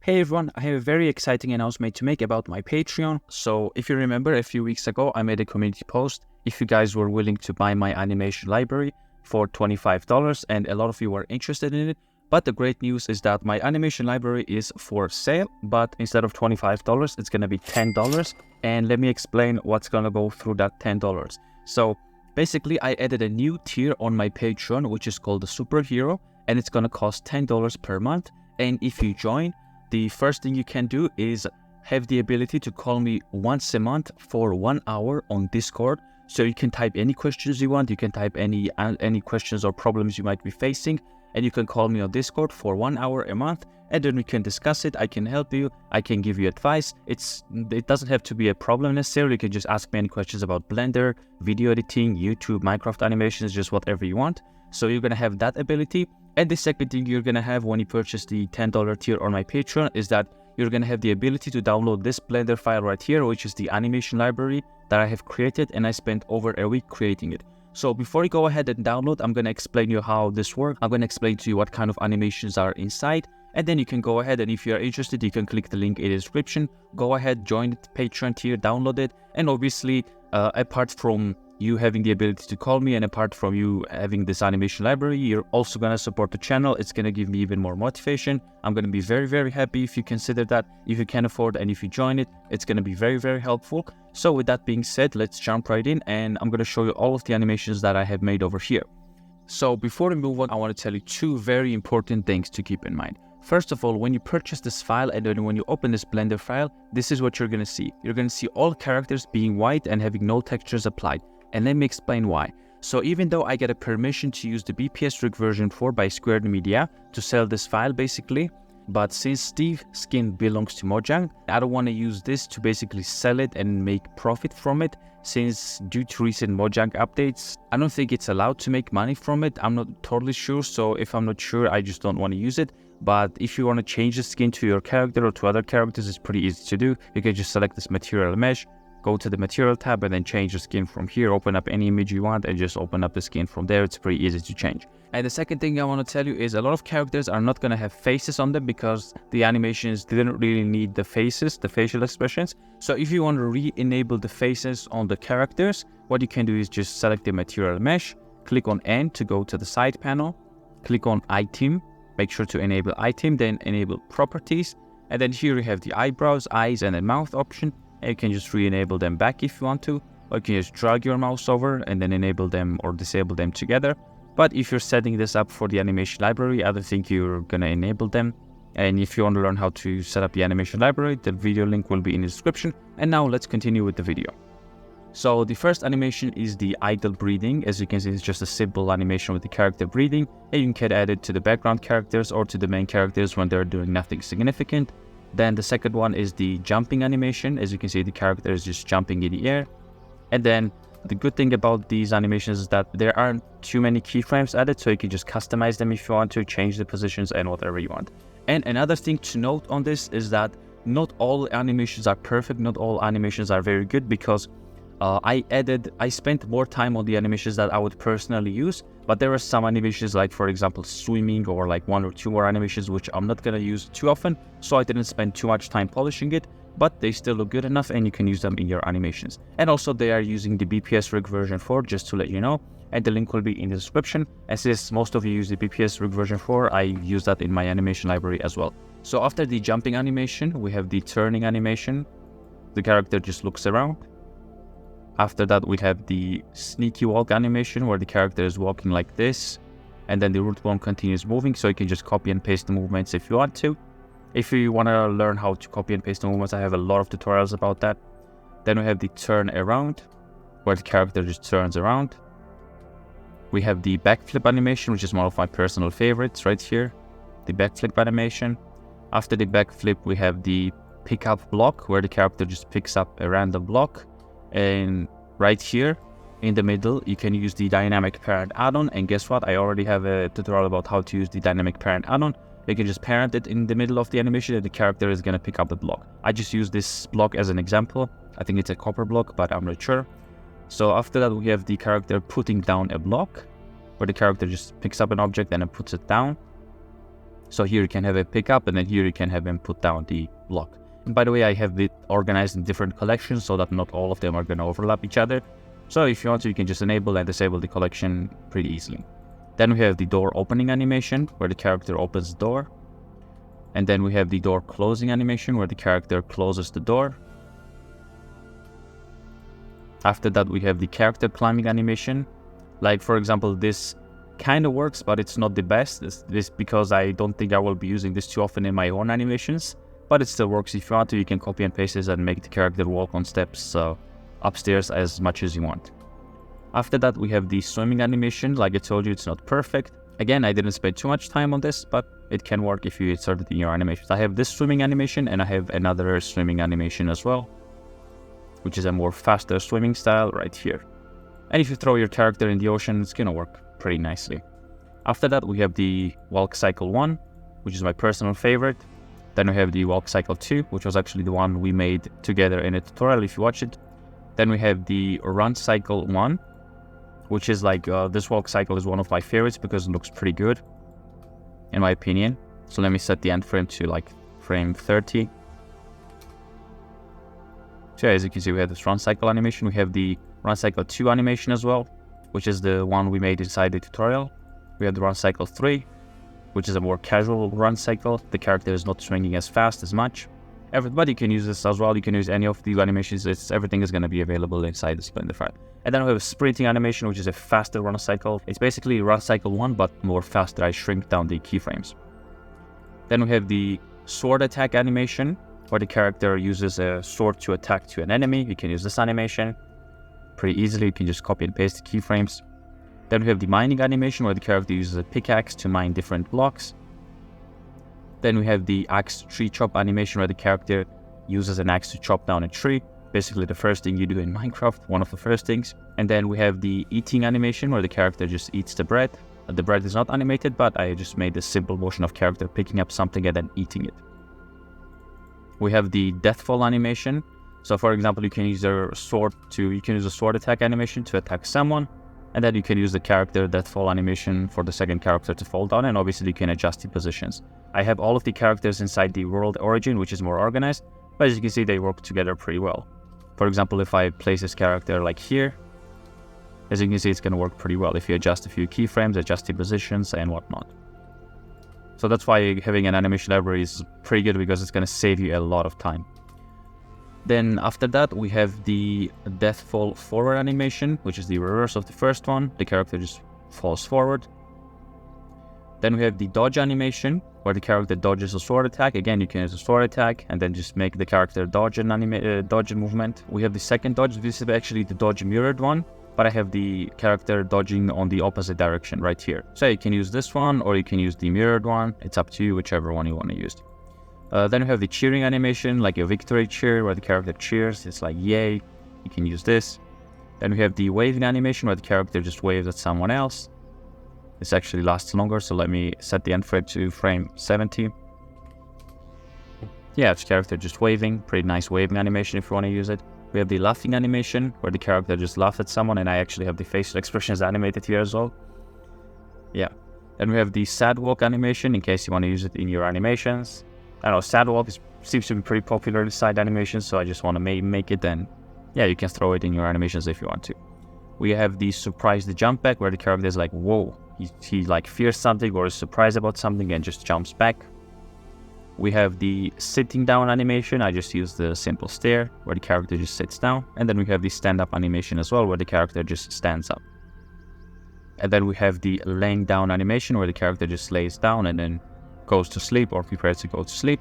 Hey everyone, I have a very exciting announcement to make about my Patreon. So if you remember, a few weeks ago, I made a community post if you guys were willing to buy my animation library for $25, and a lot of you were interested in it. But the great news is that my animation library is for sale, but instead of $25, it's going to be $10. And let me explain what's going to go through that $10. So basically, I added a new tier on my Patreon, which is called the Superhero, and it's going to cost $10 per month. And if you join, the first thing you can do is have the ability to call me once a month for 1 hour on Discord. So you can type any questions you want. You can type any questions or problems you might be facing, and you can call me on Discord for 1 hour a month, and then we can discuss it. I can help you. I can give you advice. It doesn't have to be a problem necessarily. You can just ask me any questions about Blender, video editing, YouTube, Minecraft animations, just whatever you want. So you're gonna have that ability. And the second thing you're gonna have when you purchase the $10 tier on my Patreon is that you're gonna have the ability to download this Blender file right here, which is the animation library that I have created, and I spent over a week creating it. So before you go ahead and download, I'm gonna explain you how this works. I'm gonna explain to you what kind of animations are inside, and then you can go ahead, and if you're interested, you can click the link in the description. Go ahead, join the Patreon tier, download it, and obviously, apart from you having the ability to call me, and apart from you having this animation library, you're also going to support the channel. It's going to give me even more motivation. I'm going to be very, very happy if you consider that, if you can afford, and if you join it, it's going to be very, very helpful. So with that being said, let's jump right in, and I'm going to show you all of the animations that I have made over here. So before we move on, I want to tell you two very important things to keep in mind. First of all, when you purchase this file and then when you open this Blender file, this is what you're going to see. You're going to see all characters being white and having no textures applied. And let me explain why. So even though I get a permission to use the BPS Rig version 4 by Squared Media to sell this file basically, but since Steve skin belongs to Mojang, I don't want to use this to basically sell it and make profit from it, since due to recent Mojang updates, I don't think it's allowed to make money from it. I'm not totally sure, so if I'm not sure, I just don't want to use it. But if you want to change the skin to your character or to other characters, it's pretty easy to do. You can just select this material mesh, go to the material tab, and then change the skin from here. Open up any image you want and just open up the skin from there. It's pretty easy to change. And the second thing I want to tell you is a lot of characters are not going to have faces on them because the animations didn't really need the faces, the facial expressions. So if you want to re-enable the faces on the characters, what you can do is just select the material mesh, click on N to go to the side panel, click on item, make sure to enable item, then enable properties, and then here you have the eyebrows, eyes, and the mouth option. And you can just re-enable them back if you want to, or you can just drag your mouse over and then enable them or disable them together. But if you're setting this up for the animation library, I don't think you're gonna enable them. And if you want to learn how to set up the animation library, the video link will be in the description. And now let's continue with the video. So the first animation is the idle breathing. As you can see, it's just a simple animation with the character breathing, and you can add it to the background characters or to the main characters when they're doing nothing significant. Then the second one is the jumping animation. As you can see, the character is just jumping in the air. And then the good thing about these animations is that there aren't too many keyframes added, so you can just customize them if you want to, change the positions and whatever you want. And another thing to note on this is that not all animations are perfect, not all animations are very good, because I spent more time on the animations that I would personally use, but there are some animations like, for example, swimming, or like 1 or 2 more animations which I'm not going to use too often, so I didn't spend too much time polishing it, but they still look good enough and you can use them in your animations. And also they are using the BPS Rig version 4, just to let you know, and the link will be in the description. And since most of you use the BPS Rig version 4, I use that in my animation library as well. So after the jumping animation, we have the turning animation. The character just looks around. After that, we have the sneaky walk animation where the character is walking like this, and then the root bone continues moving, so you can just copy and paste the movements if you want to. If you want to learn how to copy and paste the movements, I have a lot of tutorials about that. Then we have the turn around, where the character just turns around. We have the backflip animation, which is one of my personal favorites right here, the backflip animation. After the backflip, we have the pickup block, where the character just picks up a random block. And right here in the middle, you can use the dynamic parent add-on. And guess what? I already have a tutorial about how to use the dynamic parent add-on. You can just parent it in the middle of the animation and the character is going to pick up the block. I just use this block as an example. I think it's a copper block, but I'm not sure. So after that, we have the character putting down a block, where the character just picks up an object and then puts it down. So here you can have it pick up, and then here you can have him put down the block. And by the way, I have it organized in different collections so that not all of them are going to overlap each other. So if you want to, you can just enable and disable the collection pretty easily. Then we have the door opening animation, where the character opens the door. And then we have the door closing animation, where the character closes the door. After that, we have the character climbing animation. Like, for example, this kind of works, but it's not the best. This because I don't think I will be using this too often in my own animations. But it still works. If you want to, you can copy and paste this and make the character walk on steps upstairs as much as you want. After that, we have the swimming animation. Like I told you, it's not perfect. Again, I didn't spend too much time on this, but it can work if you insert it in your animations. I have this swimming animation, and I have another swimming animation as well, which is a more faster swimming style right here. And if you throw your character in the ocean, it's gonna work pretty nicely. After that, we have the walk cycle 1, which is my personal favorite. Then we have the walk cycle 2, which was actually the one we made together in a tutorial if you watch it. Then we have the run cycle 1, which is like, this walk cycle is one of my favorites because it looks pretty good, in my opinion. So let me set the end frame to like frame 30. So as you can see, we have this run cycle animation. We have the run cycle 2 animation as well, which is the one we made inside the tutorial. We have the run cycle 3, which is a more casual run cycle. The character is not swinging as fast as much. Everybody can use this as well. You can use any of the animations. Everything is going to be available inside the Splendor file. And then we have a sprinting animation, which is a faster run cycle. It's basically run cycle 1, but more faster. I shrink down the keyframes. Then we have the sword attack animation, where the character uses a sword to attack to an enemy. You can use this animation pretty easily. You can just copy and paste the keyframes. Then we have the mining animation, where the character uses a pickaxe to mine different blocks. Then we have the axe tree chop animation, where the character uses an axe to chop down a tree. Basically the first thing you do in Minecraft, one of the first things. And then we have the eating animation, where the character just eats the bread. The bread is not animated, but I just made a simple motion of character picking up something and then eating it. We have the deathfall animation. So for example, you can use a sword attack animation to attack someone. And then you can use the character deathfall animation for the second character to fall down, and obviously you can adjust the positions. I have all of the characters inside the world origin, which is more organized, but as you can see, they work together pretty well. For example, if I place this character like here, as you can see, it's going to work pretty well if you adjust a few keyframes, adjust the positions and whatnot. So that's why having an animation library is pretty good, because it's going to save you a lot of time. Then after that, we have the deathfall forward animation, which is the reverse of the first one. The character just falls forward. Then we have the dodge animation, where the character dodges a sword attack. Again, you can use a sword attack and then just make the character dodge a movement. We have the second dodge. This is actually the dodge mirrored one, but I have the character dodging on the opposite direction right here. So you can use this one, or you can use the mirrored one. It's up to you, whichever one you want to use. Then we have the cheering animation, like a victory cheer, where the character cheers. It's like, yay, you can use this. Then we have the waving animation, where the character just waves at someone else. This actually lasts longer, so let me set the end frame to frame 70. Yeah, it's character just waving. Pretty nice waving animation if you want to use it. We have the laughing animation, where the character just laughs at someone, and I actually have the facial expressions animated here as well. Yeah. Then we have the sad walk animation, in case you want to use it in your animations. I don't know, sad walk seems to be pretty popular in side animations, so I just want to make it, and yeah, you can throw it in your animations if you want to. We have the surprise the jump back, where the character is like, whoa, he like fears something or is surprised about something and just jumps back. We have the sitting down animation. I just use the simple stare, where the character just sits down. And then we have the stand up animation as well, where the character just stands up. And then we have the laying down animation, where the character just lays down and then goes to sleep or prepares to go to sleep.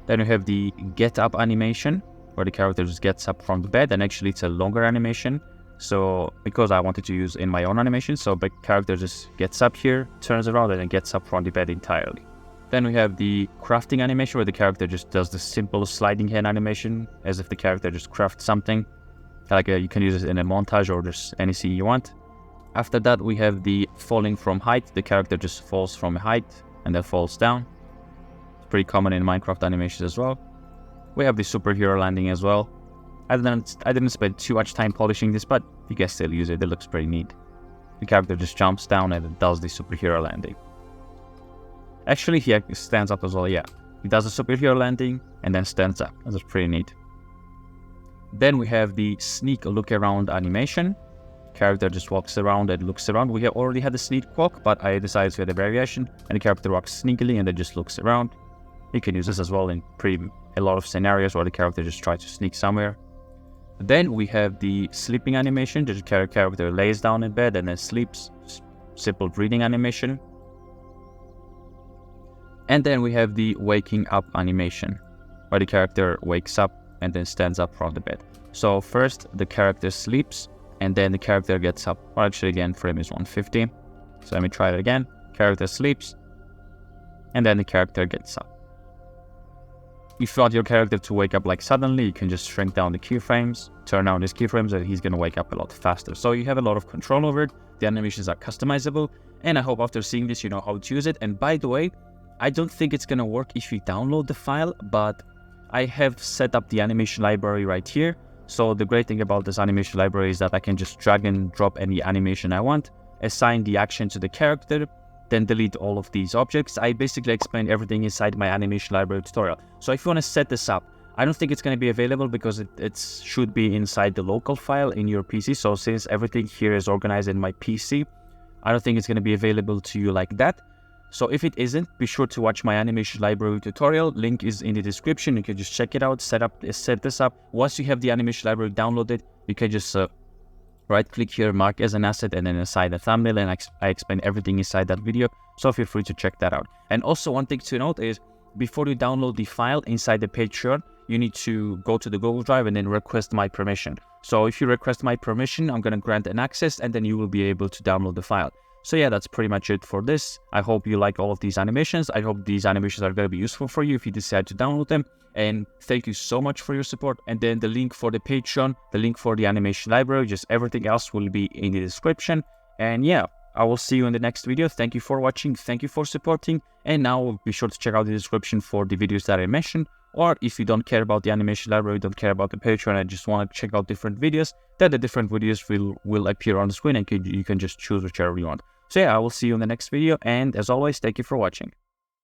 Then we have the get up animation, where the character just gets up from the bed, and actually it's a longer animation. So because I wanted to use in my own animation, so the character just gets up here, turns around, and then gets up from the bed entirely. Then we have the crafting animation, where the character just does the simple sliding hand animation, as if the character just crafts something. Like you can use it in a montage or just any scene you want. After that, we have the falling from height. The character just falls from a height and then falls down. It's pretty common in Minecraft animations as well. We have the superhero landing as well. I didn't spend too much time polishing this, but you can still use it. It looks pretty neat. The character just jumps down and it does the superhero landing. Actually, he stands up as well, yeah. He does a superhero landing and then stands up. That's pretty neat. Then we have the sneak look around animation. Character just walks around and looks around. We have already had the sneak walk, but I decided to add a variation, and the character walks sneakily and then just looks around. You can use this as well in a lot of scenarios where the character just tries to sneak somewhere. Then we have the sleeping animation. The character lays down in bed and then sleeps. Simple breathing animation. And then we have the waking up animation, where the character wakes up and then stands up from the bed. So first the character sleeps and then the character gets up. Or actually again, frame is 150. So let me try it again. Character sleeps and then the character gets up. If you want your character to wake up like suddenly, you can just shrink down the keyframes, turn down his keyframes, and he's going to wake up a lot faster. So you have a lot of control over it. The animations are customizable, and I hope after seeing this you know how to use it. And by the way, I don't think it's going to work if you download the file, but I have set up the animation library right here. So the great thing about this animation library is that I can just drag and drop any animation I want, assign the action to the character, then delete all of these objects. I basically explained everything inside my animation library tutorial. So if you want to set this up, I don't think it's going to be available because it should be inside the local file in your PC. So since everything here is organized in my PC, I don't think it's going to be available to you like that. So if it isn't, be sure to watch my animation library tutorial. Link is in the description. You can just check it out, set this up. Once you have the animation library downloaded, you can just right click here, mark as an asset, and then assign a thumbnail, and I explain everything inside that video. So feel free to check that out. And also one thing to note is, before you download the file inside the Patreon, you need to go to the Google Drive and then request my permission. So if you request my permission, I'm going to grant an access, and then you will be able to download the file. So yeah, that's pretty much it for this. I hope you like all of these animations. I hope these animations are going to be useful for you if you decide to download them. And thank you so much for your support. And then the link for the Patreon, the link for the animation library, just everything else will be in the description. And yeah, I will see you in the next video. Thank you for watching. Thank you for supporting. And now be sure to check out the description for the videos that I mentioned. Or if you don't care about the animation library, don't care about the Patreon, and just want to check out different videos, then the different videos will appear on the screen, and you can just choose whichever you want. So yeah, I will see you in the next video, and as always, thank you for watching.